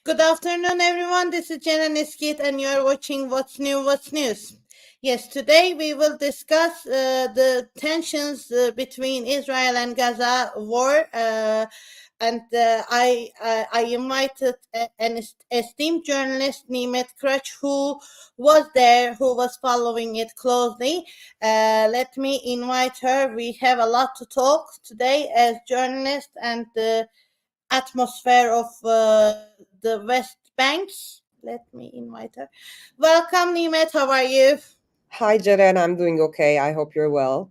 Good afternoon, everyone. This is Jen and İskit, and you're watching What's New, What's News. Yes, today we will discuss the tensions between Israel and Gaza war, and I invited an esteemed journalist, Nimet Kıraç, who was there, who was following it closely. Let me invite her. We have a lot to talk today as journalists and atmosphere of the West Bank. Let me invite her. Welcome, Nimet. How are you? Hi, Jeren. I'm doing okay. I hope you're well.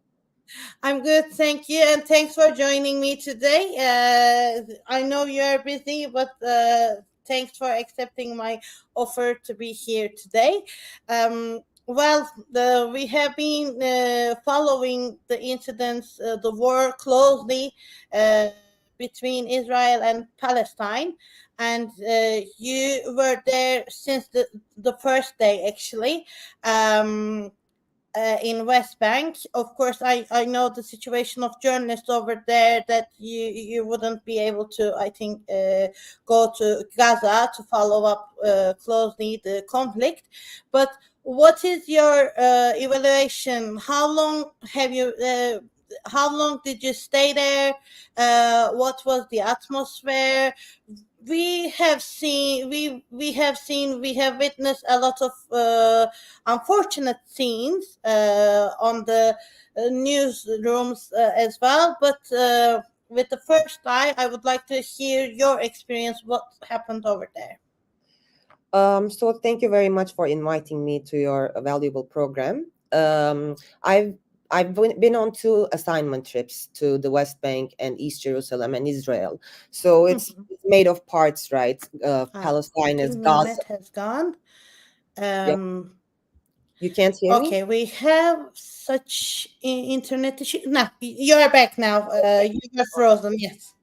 I'm good, thank you, and thanks for joining me today. I know you're busy, but thanks for accepting my offer to be here today. We have been following the incidents, the war closely between Israel and Palestine, and you were there since the first day, actually. In West Bank. Of course, I know the situation of journalists over there, that you wouldn't be able to, I think, go to Gaza to follow up closely the conflict. But what is your evaluation? How long have you? How long did you stay there? What was the atmosphere? We have witnessed a lot of unfortunate scenes on the newsrooms as well, but with the first eye, I would like to hear your experience, what happened over there. So thank you very much for inviting me to your valuable program. I've been on 2 assignment trips to the West Bank and East Jerusalem and Israel. So it's made of parts, right? Palestine is Gaza. Nimet has gone. Yep. You can't hear me? Okay, we have such internet issue. No, you are back now. You were frozen, yes.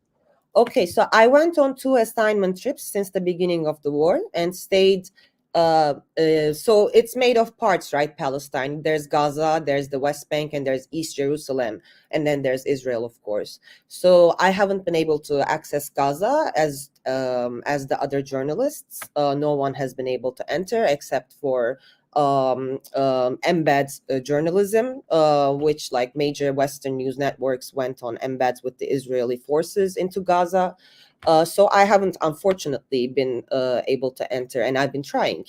Okay, so I went on 2 assignment trips since the beginning of the war and stayed. So it's made of parts, right? Palestine. There's Gaza, there's the West Bank, and there's East Jerusalem, and then there's Israel, of course. So I haven't been able to access Gaza as the other journalists. No one has been able to enter except for embeds journalism, which, like, major Western news networks went on embeds with the Israeli forces into Gaza. So I haven't, unfortunately, been able to enter, and I've been trying.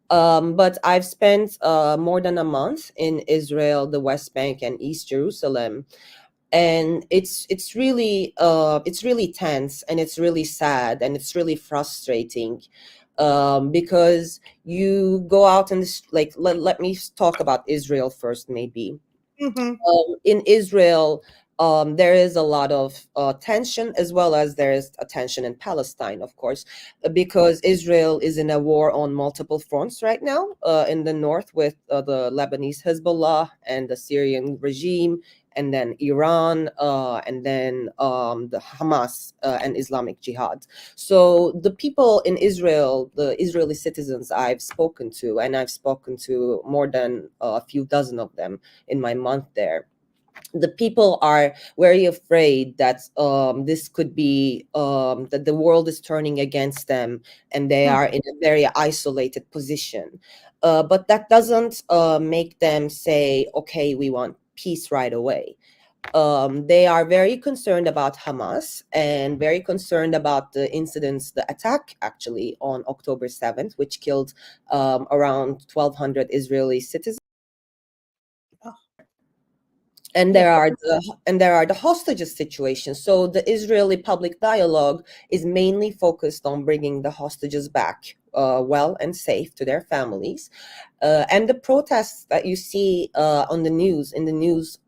But I've spent more than a month in Israel, the West Bank, and East Jerusalem, and it's really tense, and it's really sad, and it's really frustrating. Because you go out and let me talk about Israel first, maybe. In Israel, there is a lot of tension, as well as there is a tension in Palestine, of course, because Israel is in a war on multiple fronts right now, in the north with the Lebanese Hezbollah and the Syrian regime, and then Iran, and then the Hamas and Islamic Jihad. So the people in Israel, the Israeli citizens I've spoken to, and I've spoken to more than a few dozen of them in my month there, the people are very afraid that this could be that the world is turning against them, and they are in a very isolated position. But that doesn't make them say, okay, we want peace right away. They are very concerned about Hamas, and very concerned about the incidents, the attack actually on October 7th, which killed around 1,200 Israeli citizens. And there are the hostages situation. So the Israeli public dialogue is mainly focused on bringing the hostages back well and safe to their families. And the protests that you see in the news,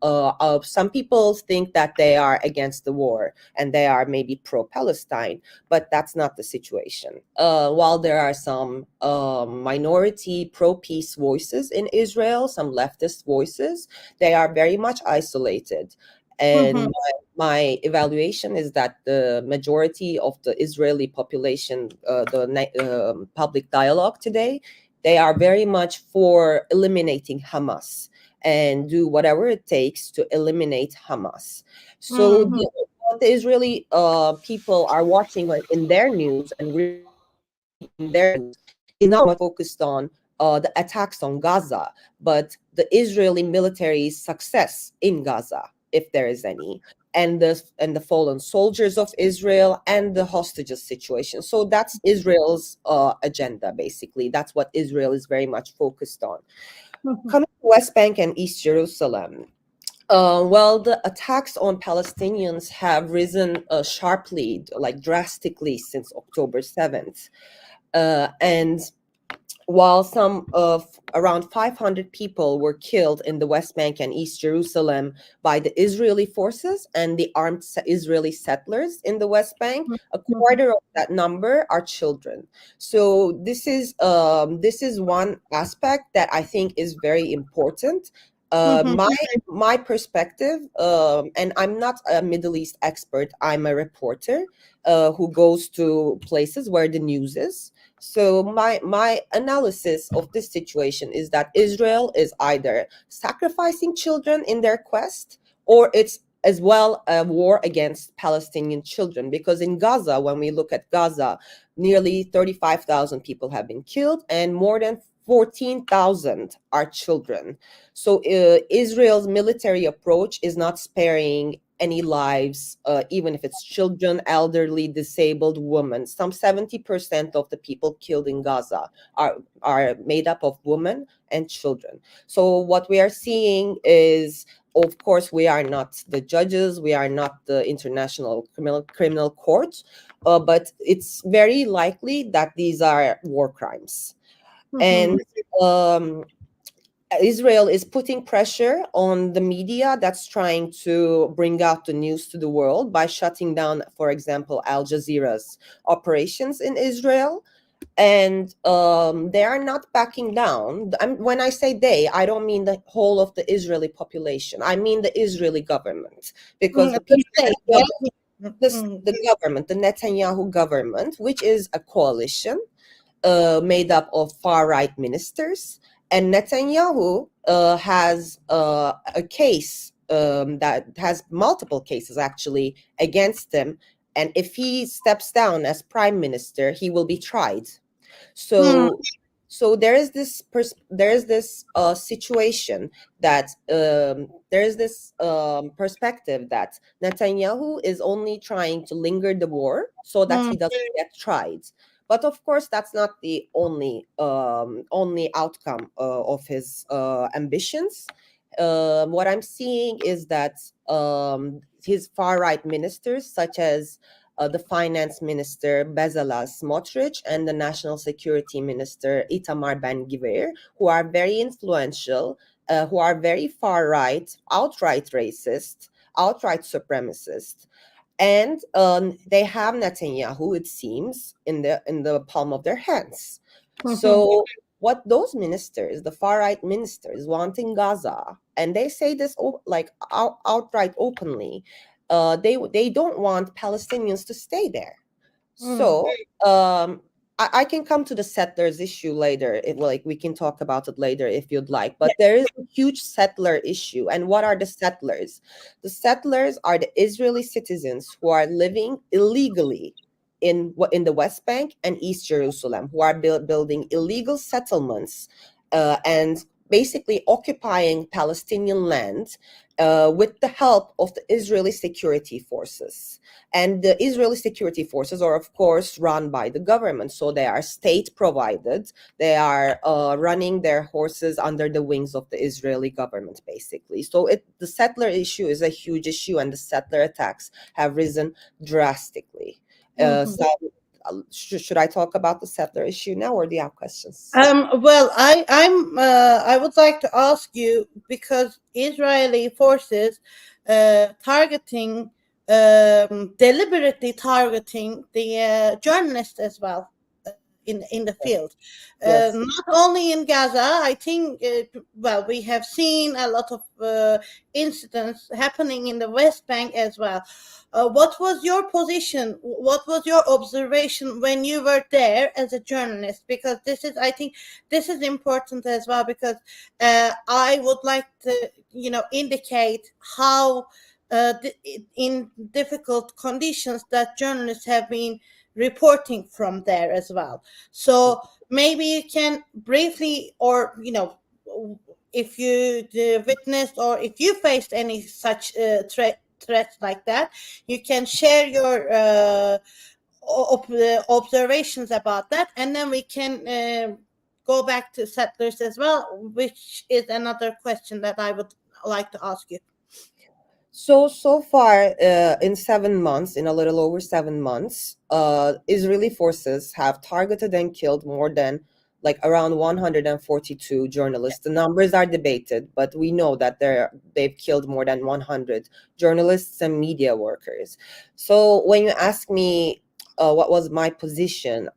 some people think that they are against the war and they are maybe pro-Palestine, but that's not the situation. While there are some minority pro-peace voices in Israel, some leftist voices, they are very much isolated. And my evaluation is that the majority of the Israeli population, the public dialogue today, they are very much for eliminating Hamas and do whatever it takes to eliminate Hamas. So what the Israeli people are watching in their news and their is not focused on the attacks on Gaza, but the Israeli military's success in Gaza, if there is any, and the fallen soldiers of Israel and the hostages situation. So that's Israel's agenda, basically. That's what Israel is very much focused on. Coming to West Bank and East Jerusalem, well, the attacks on Palestinians have risen sharply, like drastically, since October 7th. And while some of around 500 people were killed in the West Bank and East Jerusalem by the Israeli forces and the armed Israeli settlers in the West Bank, a quarter of that number are children. So this is one aspect that I think is very important. My perspective, and I'm not a Middle East expert, I'm a reporter who goes to places where the news is. So my analysis of this situation is that Israel is either sacrificing children in their quest, or it's as well a war against Palestinian children. Because in Gaza, when we look at Gaza, nearly 35,000 people have been killed and more than 14,000 are children. So Israel's military approach is not sparing any lives, even if it's children, elderly, disabled, women. Some 70% of the people killed in Gaza are made up of women and children. So what we are seeing is, of course, we are not the judges, we are not the International Criminal Court, but it's very likely that these are war crimes. And Israel is putting pressure on the media that's trying to bring out the news to the world by shutting down, for example, Al Jazeera's operations in Israel. And they are not backing down. When I say they, I don't mean the whole of the Israeli population. I mean the Israeli government, because the government, the Netanyahu government, which is a coalition made up of far-right ministers. And Netanyahu has a case that has multiple cases actually against him. And if he steps down as prime minister, he will be tried. So there is this situation that there is this perspective that Netanyahu is only trying to linger the war so that he doesn't get tried. But of course, that's not the only outcome of his ambitions. What I'm seeing is that his far-right ministers, such as the finance minister Bezalel Smotrich and the national security minister Itamar Ben-Gvir, who are very influential, who are very far-right, outright racist, outright supremacist. And they have Netanyahu, it seems, in the palm of their hands. So what those ministers, the far-right ministers, want in Gaza, and they say this like outright openly, they don't want Palestinians to stay there. So I can come to the settlers issue later. We can talk about it later if you'd like. But there is a huge settler issue. And what are the settlers? The settlers are the Israeli citizens who are living illegally in the West Bank and East Jerusalem, who are building illegal settlements and basically occupying Palestinian land with the help of the Israeli security forces. And the Israeli security forces are, of course, run by the government. So they are state provided. They are running their horses under the wings of the Israeli government, basically. So the settler issue is a huge issue, and the settler attacks have risen drastically. Should I talk about the settler issue now, or do you have questions? Well, I would like to ask you, because Israeli forces deliberately targeting the journalists as well in the field. Yes. Not only in Gaza, I think, we have seen a lot of incidents happening in the West Bank as well. What was your position? What was your observation when you were there as a journalist? Because I think this is important as well, because I would like to, indicate how in difficult conditions that journalists have been reporting from there as well. So maybe you can briefly, or if you witnessed or if you faced any such threats like that, you can share your observations about that, and then we can go back to settlers as well, which is another question that I would like to ask you. So far, in 7 months, in a little over 7 months, Israeli forces have targeted and killed more than around 142 journalists. The numbers are debated, but we know that they've killed more than 100 journalists and media workers. So when you ask me what was my position,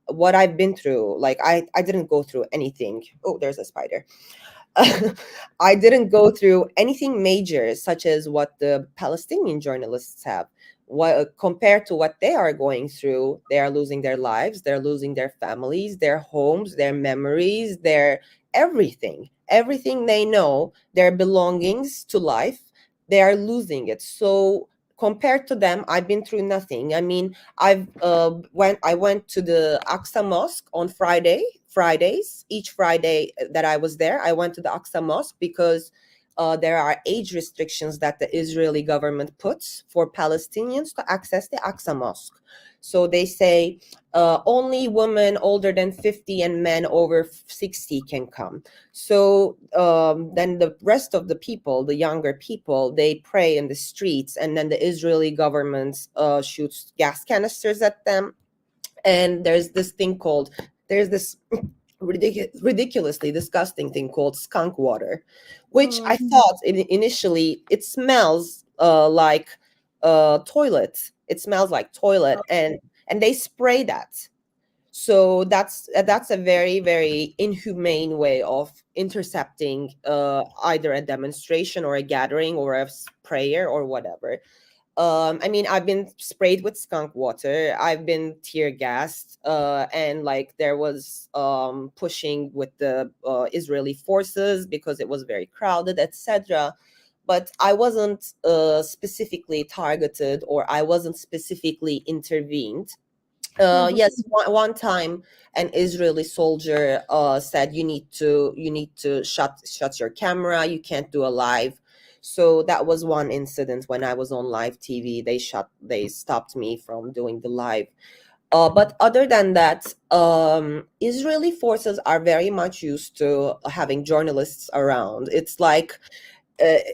what I've been through, I didn't go through anything. Oh, there's a spider. I didn't go through anything major, such as what the Palestinian journalists have. Compared to what they are going through, they are losing their lives, they're losing their families, their homes, their memories, their everything they know, their belongings to life, they are losing it. So compared to them, I've been through nothing. I mean, I went to the Aqsa Mosque on Fridays. Each Friday that I was there, I went to the Aqsa Mosque because there are age restrictions that the Israeli government puts for Palestinians to access the Aqsa Mosque. So they say only women older than 50 and men over 60 can come. So then the rest of the people, the younger people, they pray in the streets, and then the Israeli government shoots gas canisters at them. And there's this ridiculously disgusting thing called skunk water, which I thought initially it smells like toilet. It smells like toilet, and they spray that. So that's a very, very inhumane way of intercepting either a demonstration or a gathering or a prayer or whatever. I mean, I've been sprayed with skunk water. I've been tear gassed, and there was pushing with the Israeli forces because it was very crowded, etc. But I wasn't specifically targeted, or I wasn't specifically intervened. Yes, one time an Israeli soldier said you need to shut your camera. You can't do a live. So that was one incident when I was on live TV. They stopped me from doing the live. But other than that, Israeli forces are very much used to having journalists around. It's like they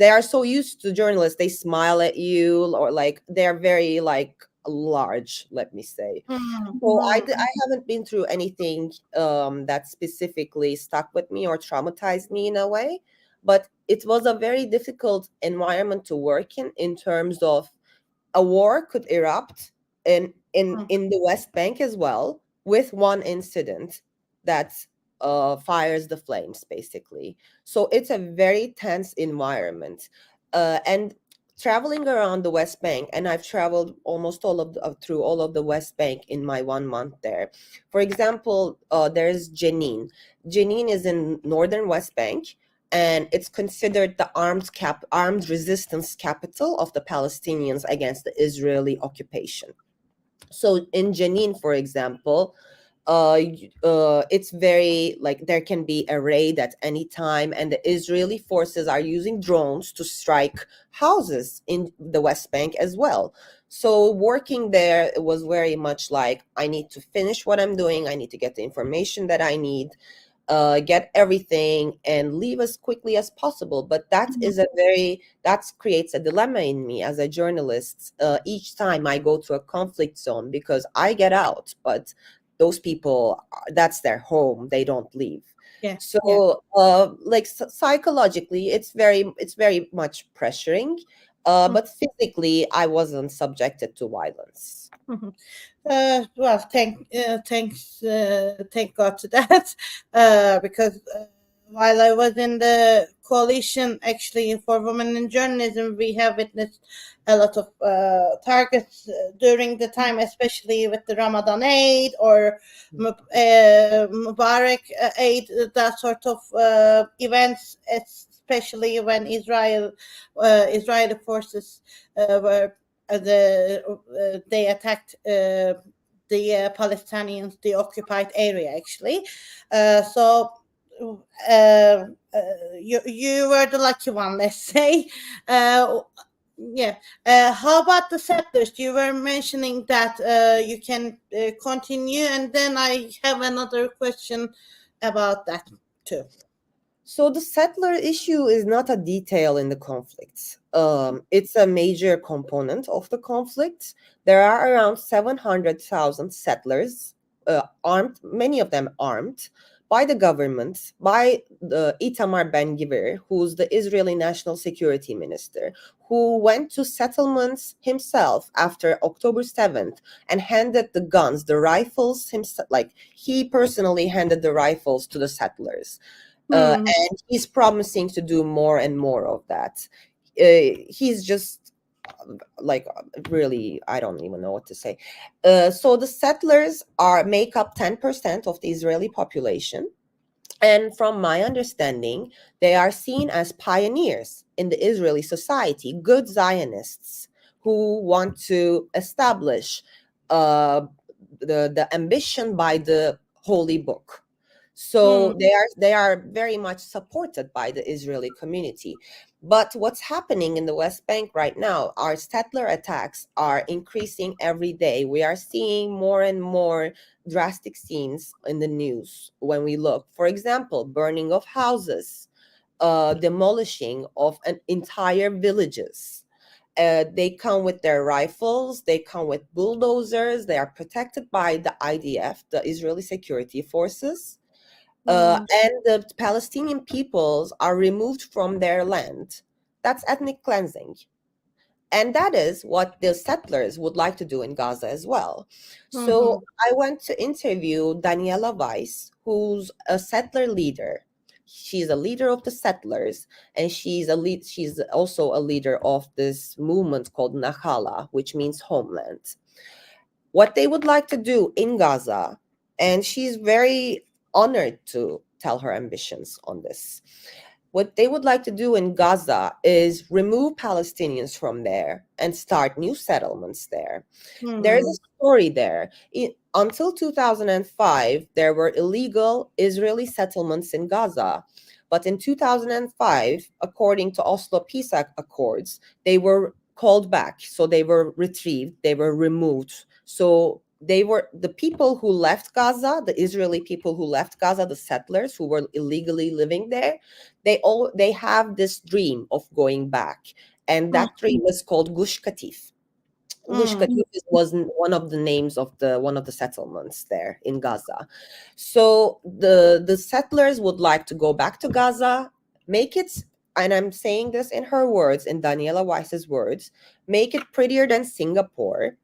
are so used to journalists. They smile at you, or they're very large, let me say. So I haven't been through anything that specifically stuck with me or traumatized me in a way, but it was a very difficult environment to work in terms of a war could erupt in the West Bank as well, with one incident that fires the flames, basically. So it's a very tense environment, and traveling around the West Bank, and I've traveled almost through all of the West Bank in my 1 month there. For example, there's Jenin. Jenin is in northern West Bank, and it's considered the armed resistance capital of the Palestinians against the Israeli occupation. So in Jenin, for example, it's very there can be a raid at any time, and the Israeli forces are using drones to strike houses in the West Bank as well. So working there, it was very much I need to finish what I'm doing. I need to get the information that I need, get everything, and leave as quickly as possible. But that creates a dilemma in me as a journalist. Each time I go to a conflict zone, because I get out, but those people, that's their home, they don't leave. So psychologically, it's very much pressuring, but physically I wasn't subjected to violence. Well, thank God to that, because while I was in the coalition, actually, for women in journalism, we have witnessed a lot of targets during the time, especially with the Ramadan aid or Mubarak aid, that sort of events, especially when Israeli forces were they attacked the Palestinians, the occupied area, actually. So you were the lucky one, let's say. Yeah. How about the settlers? You were mentioning that you can continue, and then I have another question about that too. So the settler issue is not a detail in the conflict. It's a major component of the conflict. There are around 700,000 settlers, armed, many of them armed, by the government, by the Itamar Ben-Gvir, who's the Israeli National Security Minister, who went to settlements himself after October 7th and handed the guns, the rifles himself, like he personally handed the rifles to the settlers. And he's promising to do more and more of that. He's just like really, I don't even know what to say. So the settlers make up 10% of the Israeli population. And from my understanding, they are seen as pioneers in the Israeli society, good Zionists who want to establish the ambition by the holy book. So they are very much supported by the Israeli community. But what's happening in the West Bank right now, our settler attacks are increasing every day. We are seeing more and more drastic scenes in the news when we look. For example, burning of houses, demolishing of entire villages. They come with their rifles, they come with bulldozers, they are protected by the IDF, the Israeli Security Forces. And the Palestinian peoples are removed from their land. That's ethnic cleansing. And that is what the settlers would like to do in Gaza as well. So I went to interview Daniela Weiss, who's a settler leader. She's a leader of the settlers, and she's also a leader of this movement called Nakhala, which means homeland. What they would like to do in Gaza, and she's very honored to tell her ambitions on this. What they would like to do in Gaza is remove Palestinians from there and start new settlements there. There is a story there. Until 2005, there were illegal Israeli settlements in Gaza. But in 2005, according to Oslo Peace Accords, they were called back. So they were retrieved, they were removed. So they were the people who left Gaza, the Israeli people who left Gaza, the settlers who were illegally living there. They have this dream of going back, and that dream is called Gush Katif. Gush Katif was one of the names of one of the settlements there in Gaza. So the settlers would like to go back to Gaza, make it, and I'm saying this in her words, in Daniela Weiss's words, make it prettier than Singapore.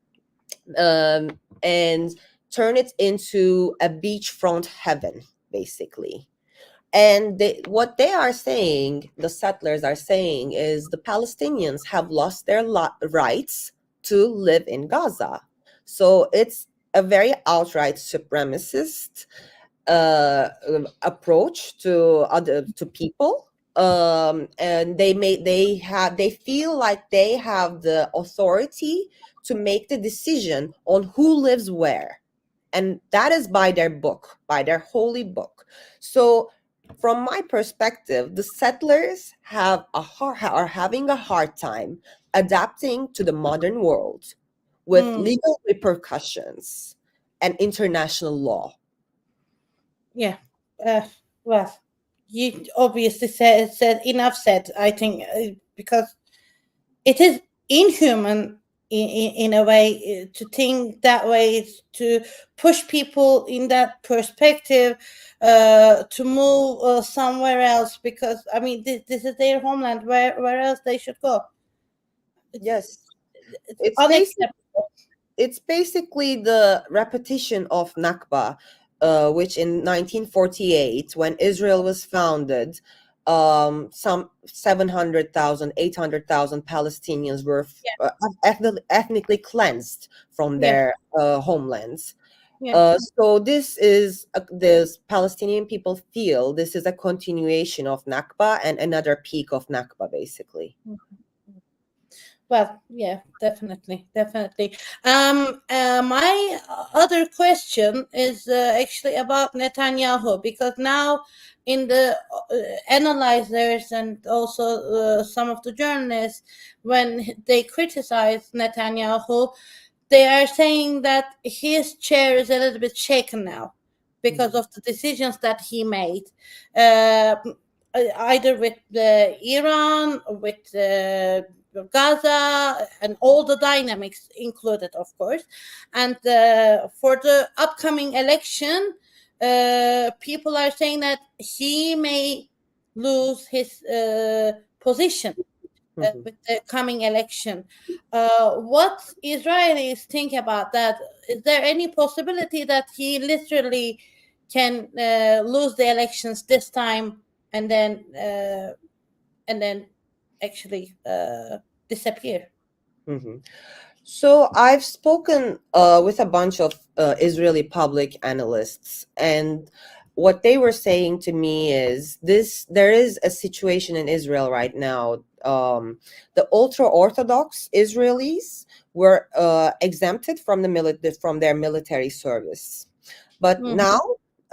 And turn it into a beachfront heaven, basically. And what they are saying, the settlers are saying, is the Palestinians have lost their rights to live in Gaza. So it's a very outright supremacist approach to people. And they feel like they have the authority to make the decision on who lives where, and that is by their book, by their holy book. So from my perspective, the settlers are having a hard time adapting to the modern world with legal repercussions and international law. Yeah. Well, you obviously said enough said, I think, because it is inhuman in a way to think that way, to push people in that perspective to move somewhere else, because I mean this is their homeland. Where else they should go? Yes, it's basically the repetition of Nakba, which in 1948, when Israel was founded, some 700,000, 800,000 Palestinians were ethnically cleansed from their homelands. So this Palestinian people feel this is a continuation of Nakba and another peak of Nakba, basically. Well, yeah, definitely. My other question is actually about Netanyahu, because now in the analyzers and also some of the journalists, when they criticize Netanyahu, they are saying that his chair is a little bit shaken now because of the decisions that he made. Uh, Either with Iran, with Gaza, and all the dynamics included, of course. And for the upcoming election, people are saying that he may lose his position with the coming election. What Israelis think about that? Is there any possibility that he literally can lose the elections this time and then actually disappear? So I've spoken with a bunch of Israeli public analysts, and what they were saying to me is this: there is a situation in Israel right now. The ultra-Orthodox Israelis were exempted from from their military service, but now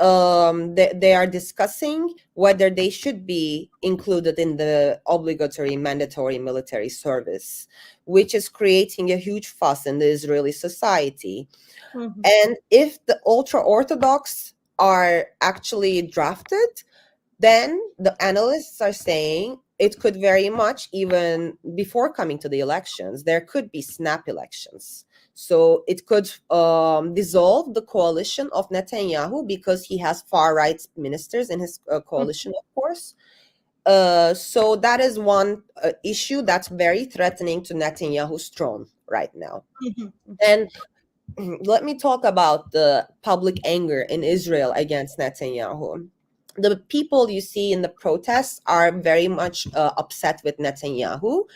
they are discussing whether they should be included in the obligatory mandatory military service, which is creating a huge fuss in the Israeli society. And if the ultra-Orthodox are actually drafted, then the analysts are saying it could very much, even before coming to the elections, there could be snap elections. So it could dissolve the coalition of Netanyahu, because he has far-right ministers in his coalition, of course. So that is one issue that's very threatening to Netanyahu's throne right now. And let me talk about the public anger in Israel against Netanyahu. The people you see in the protests are very much upset with Netanyahu.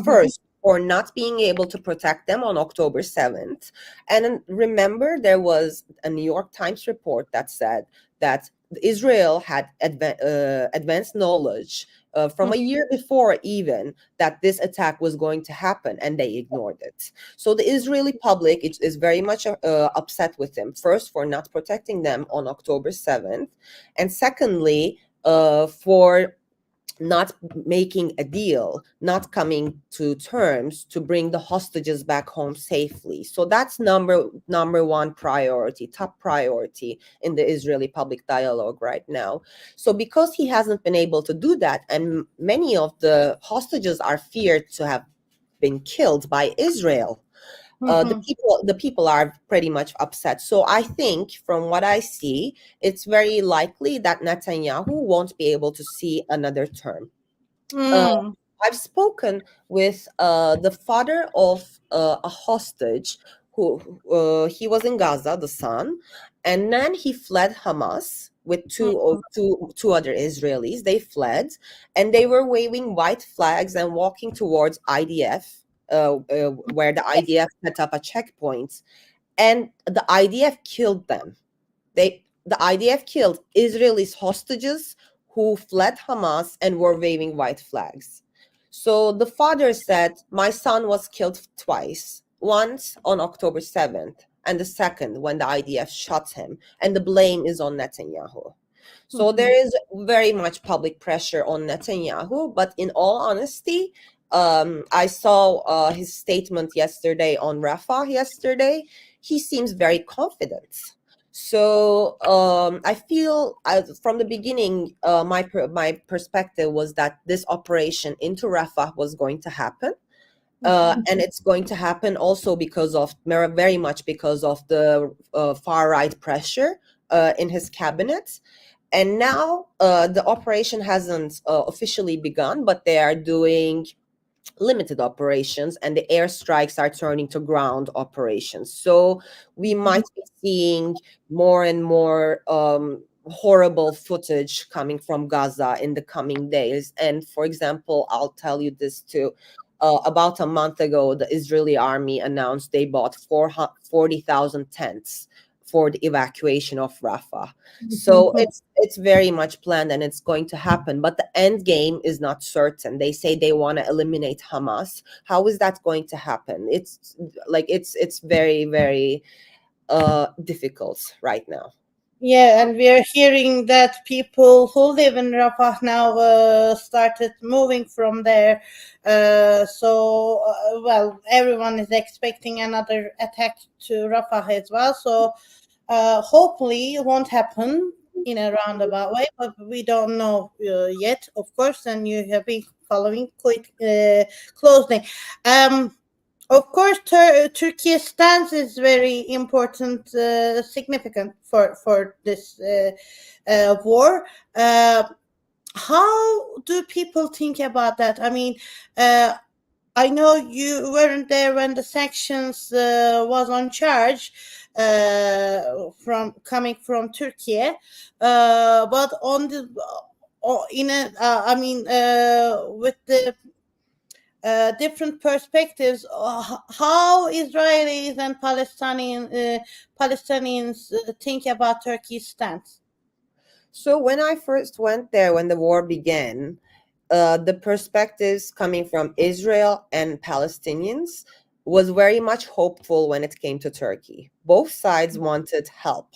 First, for not being able to protect them on October 7th. And remember, there was a New York Times report that said that Israel had advanced knowledge from a year before even that this attack was going to happen, and they ignored it. So the Israeli public is very much upset with them, first for not protecting them on October 7th, and secondly for not making a deal, not coming to terms to bring the hostages back home safely. So that's number one priority, top priority in the Israeli public dialogue right now. So because he hasn't been able to do that, and many of the hostages are feared to have been killed by Israel, the people are pretty much upset. So I think, from what I see, it's very likely that Netanyahu won't be able to see another term. I've spoken with the father of a hostage who he was in Gaza, the son, and then he fled Hamas with two other Israelis. They fled, and they were waving white flags and walking towards IDF. Where the IDF set up a checkpoint, and the IDF killed them. The IDF killed Israelis hostages who fled Hamas and were waving white flags. So the father said, my son was killed twice, once on October 7th, and the second when the IDF shot him, and the blame is on Netanyahu. So there is very much public pressure on Netanyahu, but in all honesty, I saw his statement yesterday on Rafah yesterday. He seems very confident. So I feel from the beginning, my perspective was that this operation into Rafah was going to happen. And it's going to happen also very much because of the far-right pressure in his cabinet. And now the operation hasn't officially begun, but they are doing limited operations, and the airstrikes are turning to ground operations. So we might be seeing more and more horrible footage coming from Gaza in the coming days. And for example, I'll tell you this too. About a month ago, the Israeli army announced they bought 40,000 tents for the evacuation of Rafah. So it's very much planned and it's going to happen, but the end game is not certain. They say they want to eliminate Hamas. How is that going to happen? It's like it's very, very difficult right now. Yeah, and we are hearing that people who live in Rafah now started moving from there. Well, everyone is expecting another attack to Rafah as well. So hopefully it won't happen in a roundabout way, but we don't know yet, of course, and you have been following quite closely. Of course, Turkey's stance is very important, significant for this war. How do people think about that? I mean, I know you weren't there when the sanctions was on charge from coming from Turkey, but on the in a I mean with the different perspectives, how Israelis and Palestinians think about Turkey's stance. So when I first went there, when the war began, the perspectives coming from Israel and Palestinians was very much hopeful when it came to Turkey. Both sides wanted help.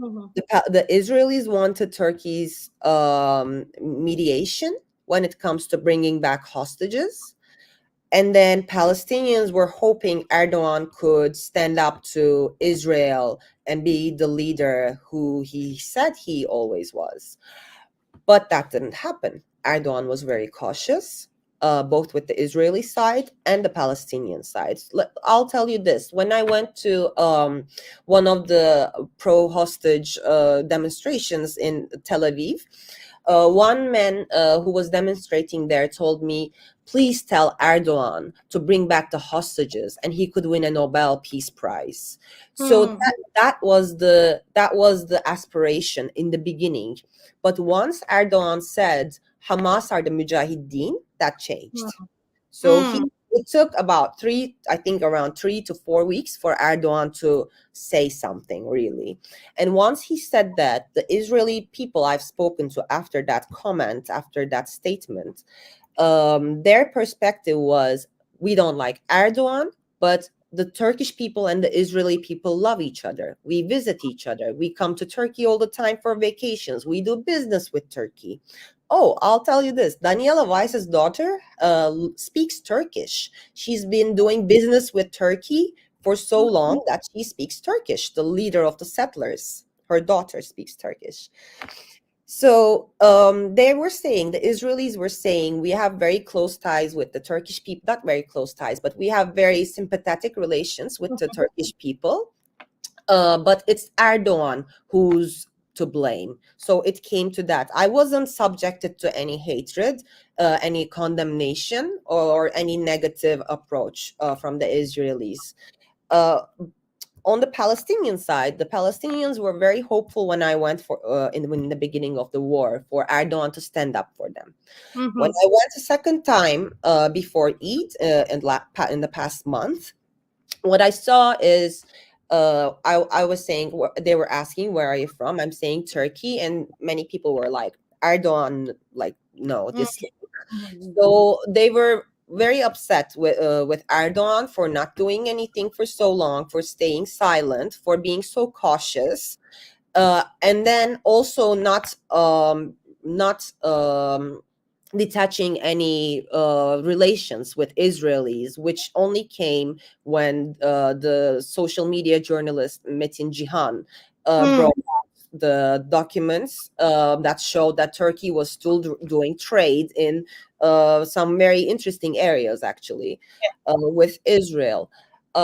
Mhm. The Israelis wanted Turkey's mediation when it comes to bringing back hostages. And then Palestinians were hoping Erdogan could stand up to Israel and be the leader who he said he always was. But that didn't happen. Erdogan was very cautious, both with the Israeli side and the Palestinian side. I'll tell you this. When I went to one of the pro-hostage demonstrations in Tel Aviv, one man who was demonstrating there told me, please tell Erdogan to bring back the hostages and he could win a Nobel Peace Prize. So that was the aspiration in the beginning. But once Erdogan said Hamas are the Mujahideen, that changed. So it took about around 3 to 4 weeks for Erdogan to say something, really. And once he said that, the Israeli people I've spoken to after that comment, after that statement, their perspective was, we don't like Erdogan, but the Turkish people and the Israeli people love each other. We visit each other. We come to Turkey all the time for vacations. We do business with Turkey. Oh, I'll tell you this. Daniela Weiss's daughter speaks Turkish. She's been doing business with Turkey for so long that she speaks Turkish. The leader of the settlers, her daughter speaks Turkish. So they were saying, the Israelis were saying, we have very close ties with the Turkish people, not very close ties, but we have very sympathetic relations with the Turkish people. But it's Erdogan who's to blame. So it came to that. I wasn't subjected to any hatred, any condemnation, or any negative approach from the Israelis. On the Palestinian side, the Palestinians were very hopeful when I went in the beginning of the war for Erdogan to stand up for them. When I went a second time before Eid in the past month, what I saw is I was saying, they were asking, where are you from? I'm saying Turkey, and many people were like, Erdogan, like, no, this. So they were very upset with Erdogan for not doing anything for so long, for staying silent, for being so cautious, and then also not detaching any relations with Israelis, which only came when the social media journalist Metin Cihan brought the documents that showed that Turkey was still doing trade in some very interesting areas, actually, with Israel.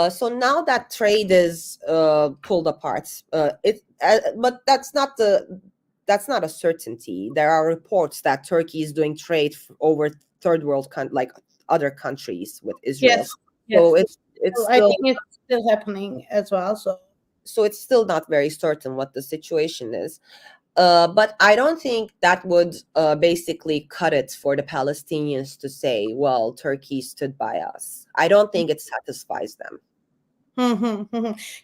So now that trade is pulled apart, but that's not a certainty. There are reports that Turkey is doing trade over third world like other countries with Israel. Yes. So it's I think it's still happening as well. So it's still not very certain what the situation is. But I don't think that would basically cut it for the Palestinians to say, well, Turkey stood by us. I don't think it satisfies them.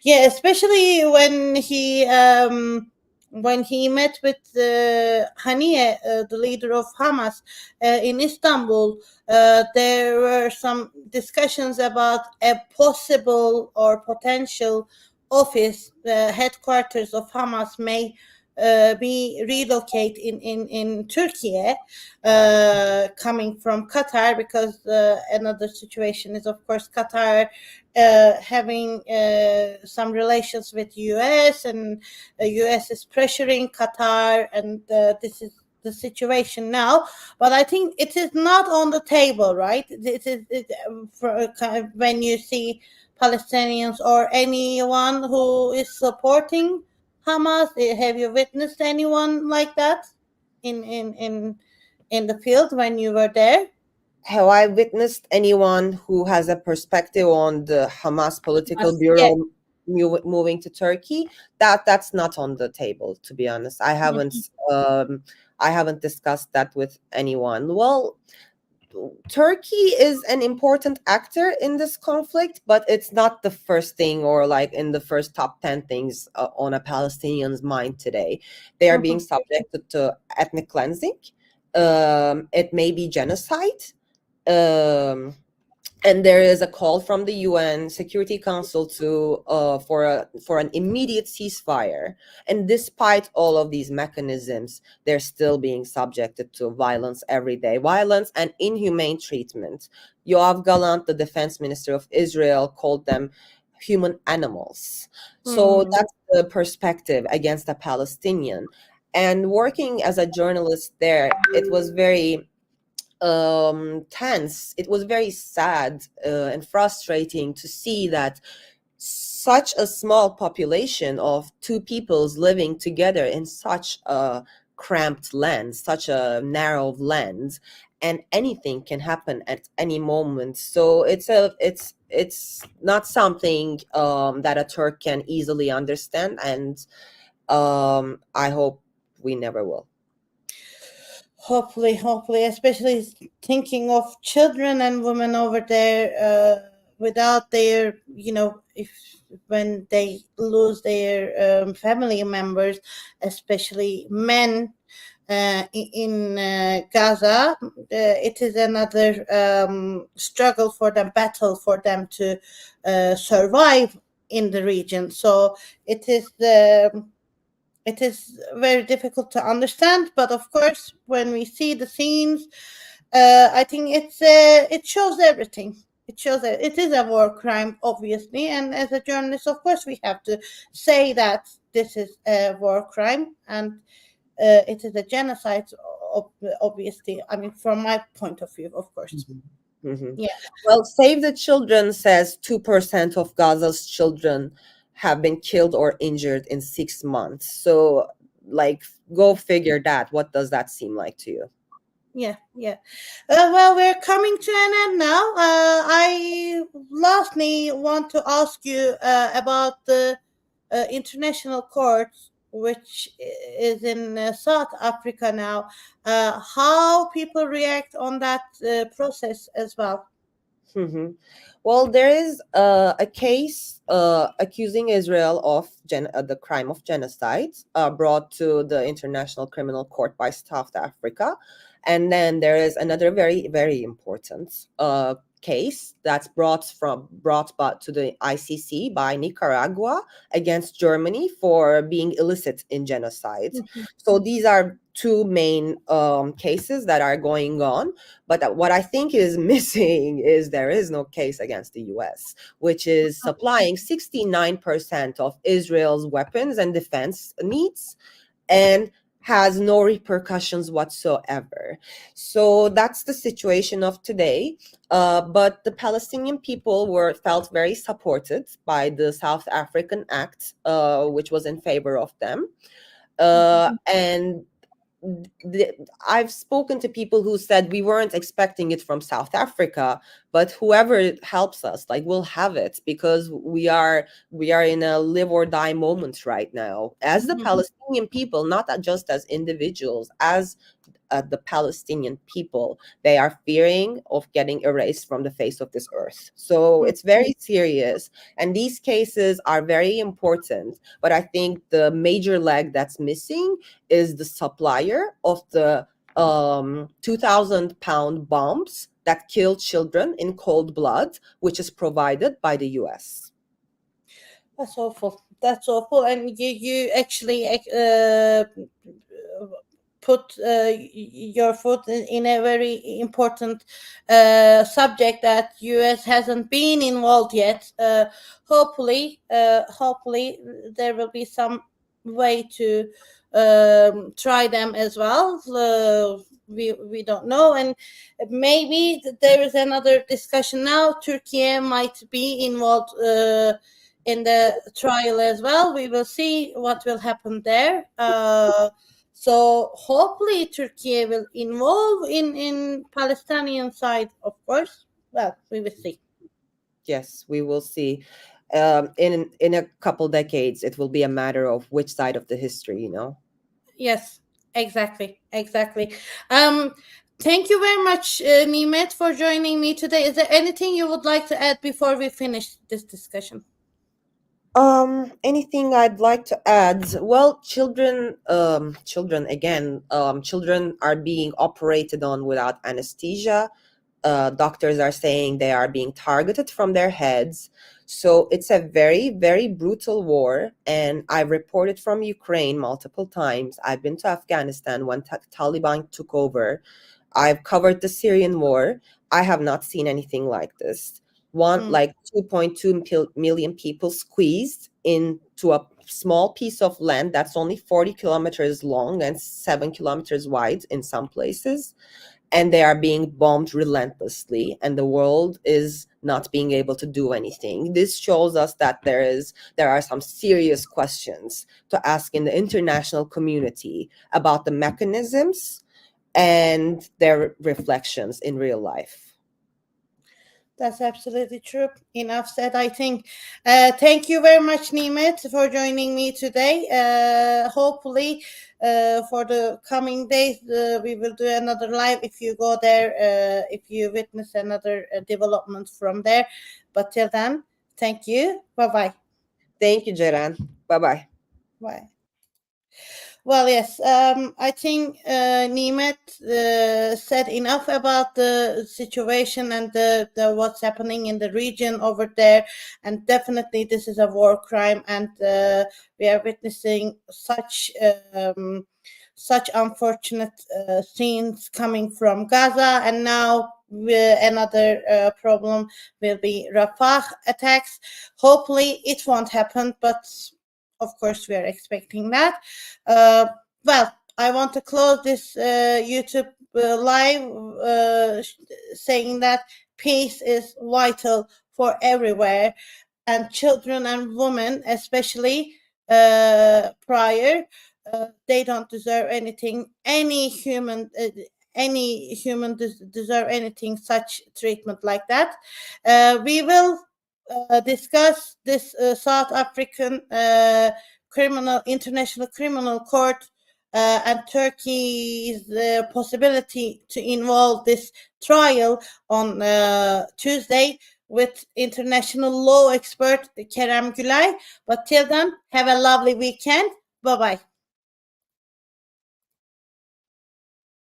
Yeah, especially when he when he met with Haniyeh, the leader of Hamas, in Istanbul, there were some discussions about a possible or potential office, headquarters of Hamas may be relocated in Turkey, coming from Qatar, because another situation is, of course, Qatar having some relations with US, and the US is pressuring Qatar, and this is the situation now. But I think it is not on the table, right? When you see Palestinians or anyone who is supporting Hamas, have you witnessed anyone like that in the field when you were there? Have I witnessed anyone who has a perspective on the Hamas political bureau moving to Turkey? That's not on the table, to be honest. I haven't discussed that with anyone. Well, Turkey is an important actor in this conflict, but it's not the first thing, or like in the first top 10 things on a Palestinian's mind today. They are being subjected to ethnic cleansing. It may be genocide. And there is a call from the UN Security Council to for an immediate ceasefire. And despite all of these mechanisms, they're still being subjected to violence every day, violence and inhumane treatment. Yoav Gallant, the defense minister of Israel, called them human animals. So that's the perspective against a Palestinian. And working as a journalist there, it was very tense. It was very sad and frustrating to see that such a small population of two peoples living together in such a cramped land, such a narrow land, and anything can happen at any moment. So it's not something that a Turk can easily understand, and I hope we never will. Hopefully, especially thinking of children and women over there, without their, if when they lose their family members, especially men in Gaza, it is another struggle for them, battle for them to survive in the region. So it is very difficult to understand, but of course, when we see the scenes, I think it shows everything. It shows that it is a war crime, obviously, and as a journalist, of course, we have to say that this is a war crime, and it is a genocide, obviously. I mean, from my point of view, of course. Yeah. Well, Save the Children says 2% of Gaza's children have been killed or injured in 6 months. So, like, go figure that. What does that seem like to you? Yeah. Well, we're coming to an end now. I lastly want to ask you about the international court, which is in South Africa now. How people react on that process as well. Well, there is a case accusing Israel of the crime of genocide brought to the International Criminal Court by South Africa. And then there is another very, very important case that's brought to the ICC by Nicaragua against Germany for being illicit in genocide. So these are two main cases that are going on. But what I think is missing is there is no case against the US, which is supplying 69% of Israel's weapons and defense needs, and has no repercussions whatsoever. So that's the situation of today. But the Palestinian people felt very supported by the South African Act, which was in favor of them. And I've spoken to people who said we weren't expecting it from South Africa, but whoever helps us, like, we'll have it, because we are in a live or die moment right now as the Palestinian people, not just as individuals, as at the Palestinian people. They are fearing of getting erased from the face of this earth. So it's very serious. And these cases are very important. But I think the major leg that's missing is the supplier of the 2,000-pound bombs that kill children in cold blood, which is provided by the US. That's awful. That's awful. And you actually put your foot in a very important subject that US hasn't been involved yet. Hopefully there will be some way to try them as well. We don't know, and maybe there is another discussion now. Turkey might be involved in the trial as well. We will see what will happen there. So hopefully Turkey will involve in Palestinian side, of course. Well, we will see. Yes, we will see. In a couple decades, it will be a matter of which side of the history, you know? Yes, exactly. Thank you very much, Nimet, for joining me today. Is there anything you would like to add before we finish this discussion? Anything I'd like to add? Well, children are being operated on without anesthesia. Doctors are saying they are being targeted from their heads. So it's a very, very brutal war. And I've reported from Ukraine multiple times. I've been to Afghanistan when Taliban took over. I've covered the Syrian war. I have not seen anything like this. Like 2.2 million people squeezed into a small piece of land that's only 40 kilometers long and 7 kilometers wide in some places. And they are being bombed relentlessly, and the world is not being able to do anything. This shows us that there are some serious questions to ask in the international community about the mechanisms and their reflections in real life. That's absolutely true. Enough said, I think. Thank you very much, Nimet, for joining me today. Hopefully, for the coming days, we will do another live if you go there, if you witness another development from there. But till then, thank you. Bye-bye. Thank you, Ceren. Bye-bye. Bye. Well, yes, I think Nimet said enough about the situation and the what's happening in the region over there, and definitely this is a war crime, and we are witnessing such unfortunate scenes coming from Gaza, and now another problem will be Rafah attacks. Hopefully, it won't happen, but of course, we are expecting that. Well, I want to close this YouTube live saying that peace is vital for everywhere, and children and women, especially prior, they don't deserve anything. Any human deserve anything such treatment like that. We will discuss this South African International Criminal Court and Turkey's possibility to involve this trial on Tuesday with international law expert Kerem Gülay. But till then, have a lovely weekend. Bye-bye.